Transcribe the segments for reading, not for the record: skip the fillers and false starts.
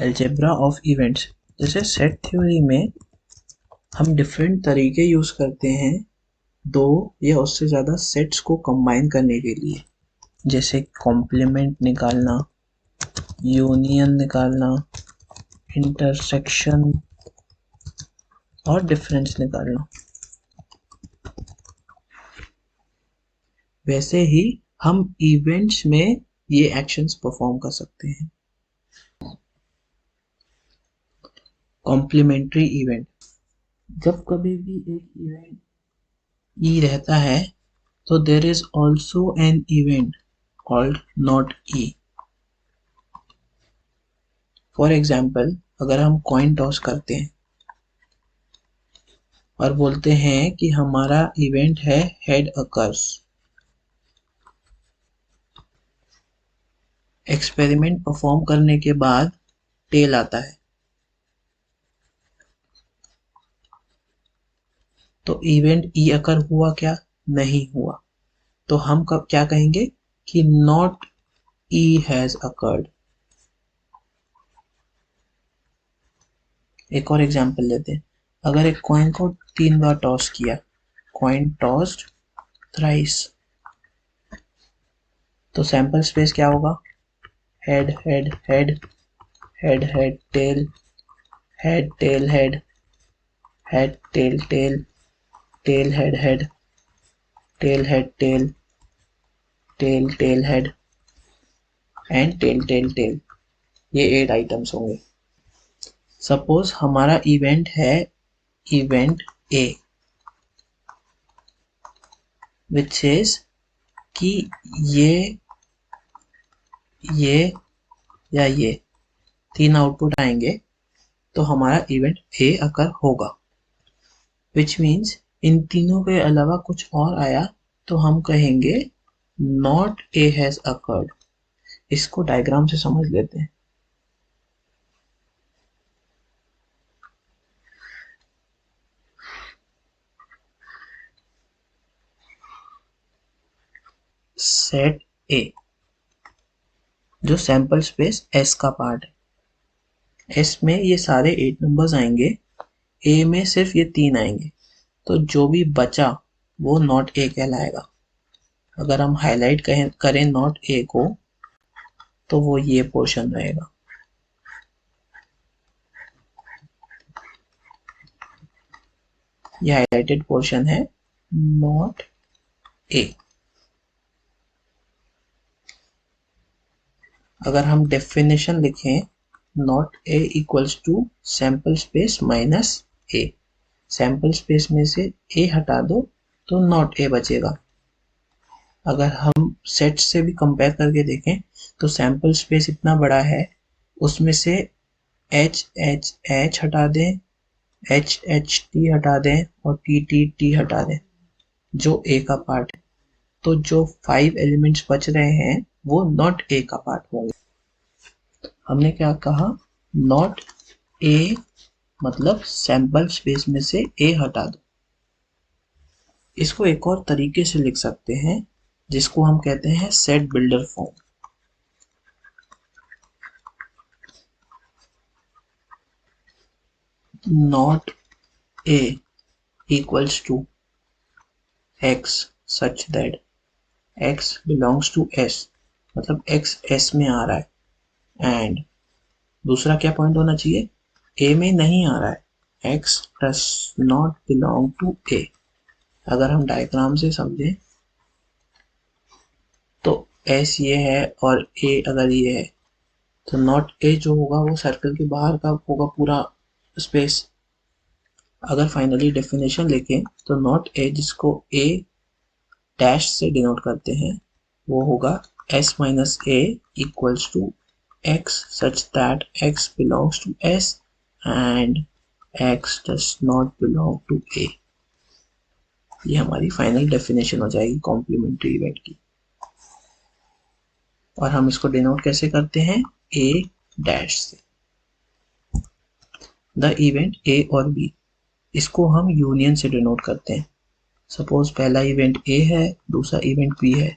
Algebra of events. जैसे set theory में हम डिफरेंट तरीके यूज करते हैं दो या उससे ज़्यादा सेट्स को कंबाइन करने के लिए, जैसे कॉम्प्लीमेंट निकालना, यूनियन निकालना, इंटरसेक्शन और डिफरेंस निकालना। वैसे ही हम इवेंट्स में ये एक्शंस परफॉर्म कर सकते हैं। कॉम्प्लीमेंट्री इवेंट, जब कभी भी एक इवेंट ई रहता है तो there is also an event called not E. For example, अगर हम कॉइन टॉस करते हैं और बोलते हैं कि हमारा इवेंट है हेड अकर्स, एक्सपेरिमेंट परफॉर्म करने के बाद टेल आता है, तो इवेंट ई अकर हुआ क्या? नहीं हुआ। तो हम कब क्या कहेंगे कि नॉट ई हैज अकर्ड। एक और एग्जांपल लेते हैं। अगर एक कॉइन को 3 बार टॉस किया, कॉइन टॉस्ड थ्राइस, तो सैंपल स्पेस क्या होगा? Head head head, head head tail, head tail head, head tail tail, tail head head, tail head tail, tail tail head and tail tail tail. ये 8 items होंगे। Suppose हमारा event है event A, which is कि ये या ये 3 output आएंगे तो हमारा इवेंट ए अकर होगा। विच मीन्स इन तीनों के अलावा कुछ और आया तो हम कहेंगे नॉट ए हैज अकर्ड। इसको डायग्राम से समझ लेते हैं। सेट ए जो सैंपल स्पेस एस का पार्ट है, एस में ये सारे 8 नंबर्स आएंगे, ए में सिर्फ ये 3 आएंगे, तो जो भी बचा वो नॉट ए कहलाएगा। अगर हम हाईलाइट करें नॉट ए को तो वो ये पोर्शन रहेगा। ये हाईलाइटेड पोर्शन है नॉट ए। अगर हम डेफिनेशन लिखें, not A equals to sample space minus A. Sample space में से ए हटा दो तो नॉट ए बचेगा। अगर हम सेट से भी कंपेयर करके देखें तो सैंपल स्पेस इतना बड़ा है, उसमें से एच एच एच हटा दें, एच एच टी हटा दें और टी टी टी हटा दें जो ए का पार्ट है, तो जो 5 एलिमेंट्स बच रहे हैं वो नॉट ए का पार्ट होंगे। हमने क्या कहा? नॉट ए मतलब सैंपल स्पेस में से ए हटा दो। इसको एक और तरीके से लिख सकते हैं जिसको हम कहते हैं set builder form. Not A equals to x such that x belongs to S, मतलब एक्स एस में आ रहा है। एंड दूसरा क्या पॉइंट होना चाहिए? ए में नहीं आ रहा है, x does not belong to A. अगर हम डायग्राम से समझें तो एस ये है और ए अगर ये है तो नॉट ए जो होगा वो सर्कल के बाहर का होगा पूरा स्पेस। अगर फाइनली डेफिनेशन लिखें तो नॉट ए जिसको ए डैश से डिनोट करते हैं वो होगा S minus A equals to x such that x belongs to S and x does not belong to A. ये हमारी फाइनल डेफिनेशन हो जाएगी कॉम्प्लीमेंट्री इवेंट की। और हम इसको डिनोट कैसे करते हैं? ए डैश से। द इवेंट ए और बी, इसको हम यूनियन से डिनोट करते हैं। सपोज पहला इवेंट ए है, दूसरा इवेंट बी है।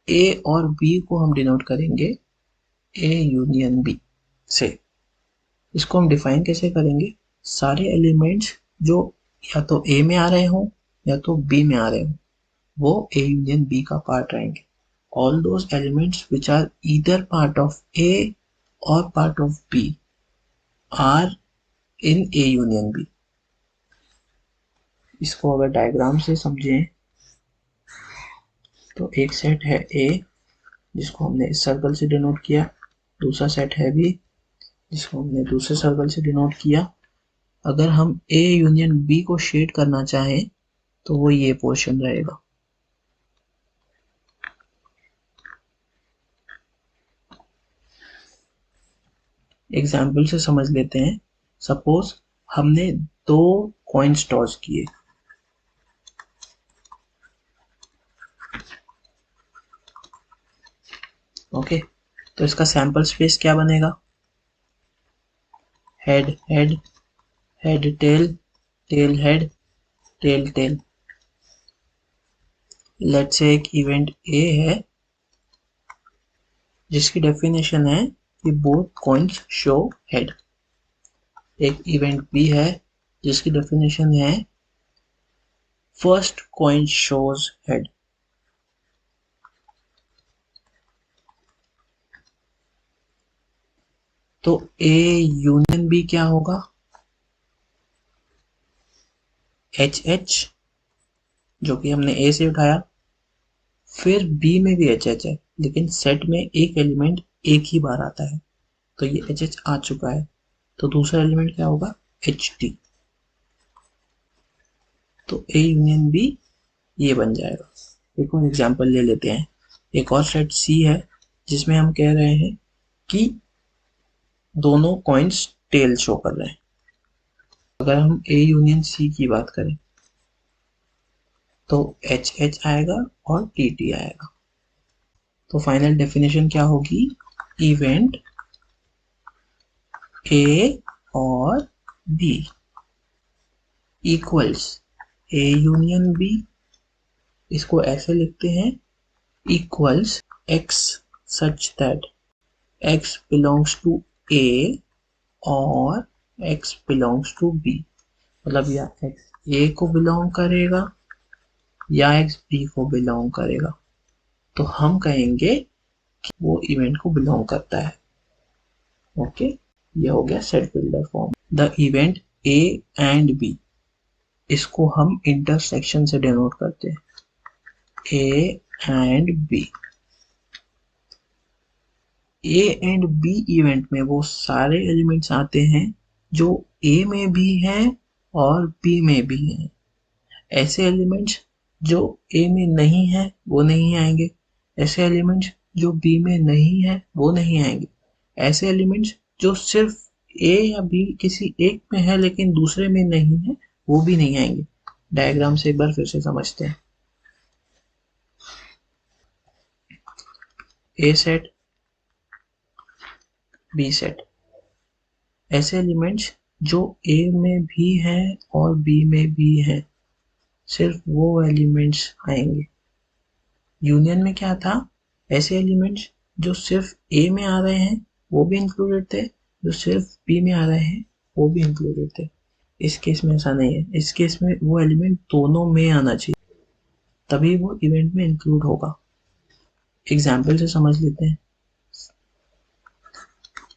ए और बी को हम डिनोट करेंगे ए यूनियन बी। से। इसको हम डिफाइन कैसे करेंगे? सारे एलिमेंट्स जो या तो ए में आ रहे हों या तो बी में आ रहे हों, वो ए यूनियन बी का पार्ट रहेंगे। All those elements which are either part of A और part of B are in A union B. इसको अगर डायग्राम से समझें तो एक सेट है ए जिसको हमने इस सर्कल से डिनोट किया, दूसरा सेट है बी जिसको हमने दूसरे सर्कल से डिनोट किया। अगर हम ए यूनियन बी को शेड करना चाहें तो वो ये पोर्शन रहेगा। एग्जाम्पल से समझ लेते हैं। सपोज हमने 2 कॉइन्स टॉस किए, ओके, तो इसका सैंपल स्पेस क्या बनेगा? Head head, head tail, tail head, tail tail. Let's say एक इवेंट ए है जिसकी डेफिनेशन है कि बोथ कॉइन्स शो हेड। एक इवेंट बी है जिसकी डेफिनेशन है फर्स्ट कॉइन शोज हेड। तो ए यूनियन बी क्या होगा? एच एच, जो कि हमने ए से उठाया, फिर बी में भी एच एच है लेकिन सेट में एक एलिमेंट एक ही बार आता है, तो ये एच एच आ चुका है, तो दूसरा एलिमेंट क्या होगा? H T. तो ए यूनियन बी ये बन जाएगा। एक और एग्जांपल ले लेते हैं। एक और सेट सी है जिसमें हम कह रहे हैं कि दोनों कॉइन्स टेल शो कर रहे हैं। अगर हम ए यूनियन सी की बात करें तो एच एच आएगा और टी टी आएगा। तो फाइनल डेफिनेशन क्या होगी? इवेंट ए और B equals A union B, इसको ऐसे लिखते हैं, equals x such that x belongs to A और एक्स बिलोंग्स टू बी। मतलब या एक्स ए को बिलोंग करेगा या एक्स बी को बिलोंग करेगा, तो हम कहेंगे कि वो इवेंट को बिलोंग करता है। ओके, ये हो गया set builder form. The event A and B, इसको हम इंटरसेक्शन से डिनोट करते हैं। A and B, A and B event में वो सारे एलिमेंट्स आते हैं जो ए में भी हैं और बी में भी हैं। ऐसे एलिमेंट्स जो ए में नहीं है वो नहीं आएंगे, ऐसे एलिमेंट्स जो बी में नहीं है वो नहीं आएंगे, ऐसे एलिमेंट्स जो सिर्फ ए या बी किसी एक में है लेकिन दूसरे में नहीं है वो भी नहीं आएंगे। डायग्राम से एक बार फिर से समझते हैं। ए सेट, बी सेट, ऐसे एलिमेंट्स जो ए में भी हैं और बी में भी हैं, सिर्फ वो एलिमेंट्स आएंगे। यूनियन में क्या था? ऐसे एलिमेंट्स जो सिर्फ ए में आ रहे हैं वो भी इंक्लूडेड थे, जो सिर्फ बी में आ रहे हैं वो भी इंक्लूडेड थे। इस केस में ऐसा नहीं है, इस केस में वो एलिमेंट दोनों में आना चाहिए तभी वो इवेंट में इंक्लूड होगा। एग्जाम्पल से समझ लेते हैं।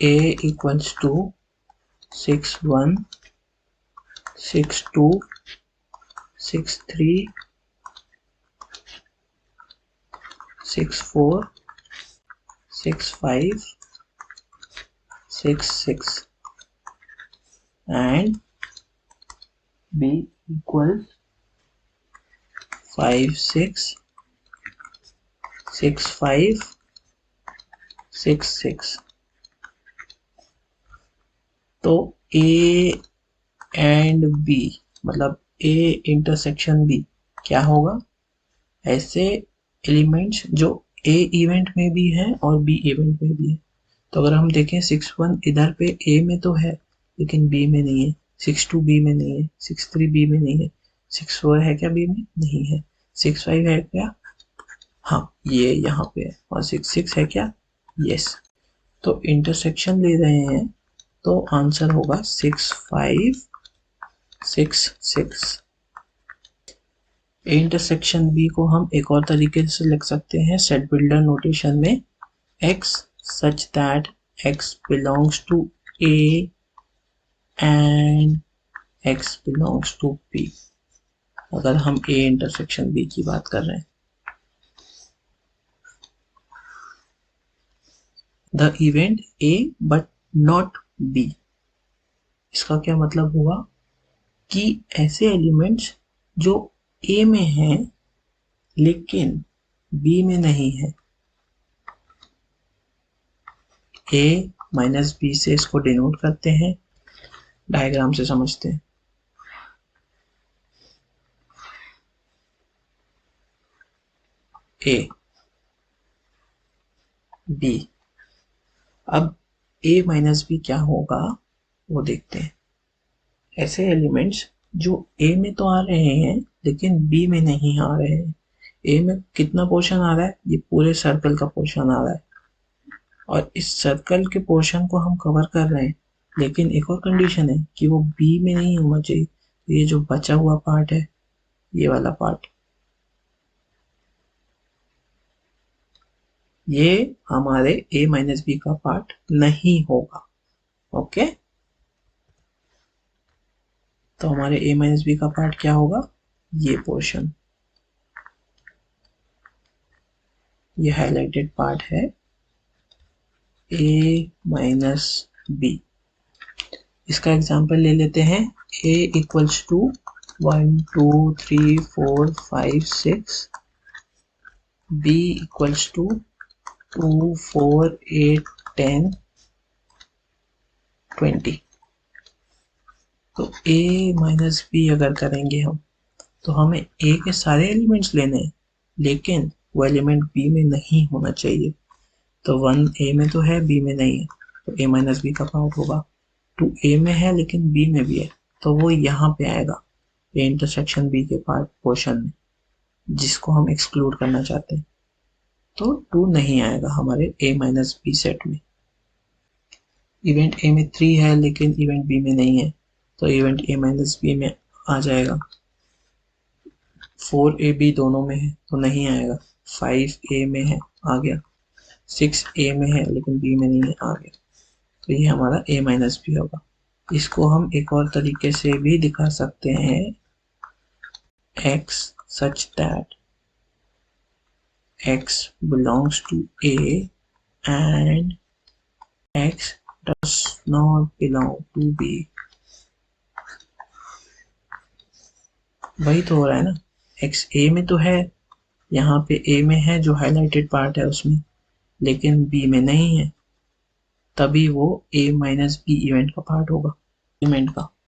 ए equals to 6 1 6 2 6 3 6 4 6 5 6 6 and b equals 5 6 6 5 6 6। तो a एंड b मतलब a इंटरसेक्शन b क्या होगा? ऐसे एलिमेंट्स जो a इवेंट में भी है और b इवेंट में भी है। तो अगर हम देखें 6 1 इधर पे a में तो है लेकिन b में नहीं है, 6 2 b में नहीं है, 6 3 b में नहीं है, 6 4 है क्या b में? नहीं है, 6 5 है क्या? हाँ, ये यहाँ पे है, और 6 6 है क्या? यस। तो इंटरसेक्शन ले रहे हैं तो आंसर होगा 6 5 6 6। ए इंटरसेक्शन बी को हम एक और तरीके से लिख सकते हैं सेट बिल्डर नोटेशन में, x such that x belongs to A and x belongs to B। अगर हम A इंटरसेक्शन B की बात कर रहे हैं, the event A but not B। इसका क्या मतलब हुआ कि ऐसे एलिमेंट्स जो A में हैं लेकिन B में नहीं है, A माइनस B से इसको डिनोट करते हैं, डायग्राम से समझते हैं। A B, अब A माइनस B क्या होगा वो देखते हैं। ऐसे एलिमेंट्स जो A में तो आ रहे हैं लेकिन B में नहीं आ रहे हैं। A में कितना पोर्शन आ रहा है, ये पूरे सर्कल का पोर्शन आ रहा है और इस सर्कल के पोर्शन को हम कवर कर रहे हैं, लेकिन एक और कंडीशन है कि वो B में नहीं होना चाहिए। तो ये जो बचा हुआ पार्ट है, ये वाला पार्ट, ये हमारे A माइनस B का पार्ट नहीं होगा। ओके, तो हमारे A माइनस B का पार्ट क्या होगा, ये पोर्शन, ये हाइलाइटेड पार्ट है A माइनस B। इसका एग्जांपल ले लेते हैं। A equals to 1 2 3 4 5 6, B equals to 2 4 8 10 20। तो A माइनस B अगर करेंगे हम, तो हमें A के सारे एलिमेंट्स लेने हैं, लेकिन वो एलिमेंट B में नहीं होना चाहिए। तो 1 A में तो है, B में नहीं है, तो A माइनस B का पार्ट होगा। 2 A में है लेकिन B में भी है, तो वो यहाँ पे आएगा A इंटरसेक्शन B के पार्ट पोर्शन में, जिसको हम एक्सक्लूड करना चाहते हैं। तो 2 नहीं आएगा हमारे A माइनस B सेट में। इवेंट A में 3 है लेकिन इवेंट B में नहीं है, तो इवेंट A माइनस B में आ जाएगा। 4A B दोनों में है तो नहीं आएगा। 5A में है, आ गया। 6A में है लेकिन B में नहीं है, आ गया। तो ये हमारा A माइनस B होगा। इसको हम एक और तरीके से भी दिखा सकते हैं, x such that x belongs to A and x does not belong to B। वही तो हो रहा है ना, x A में तो है, यहाँ पे A में है जो हाइलाइटेड पार्ट है उसमें, लेकिन B में नहीं है, तभी वो A माइनस B इवेंट का पार्ट होगा, इवेंट का।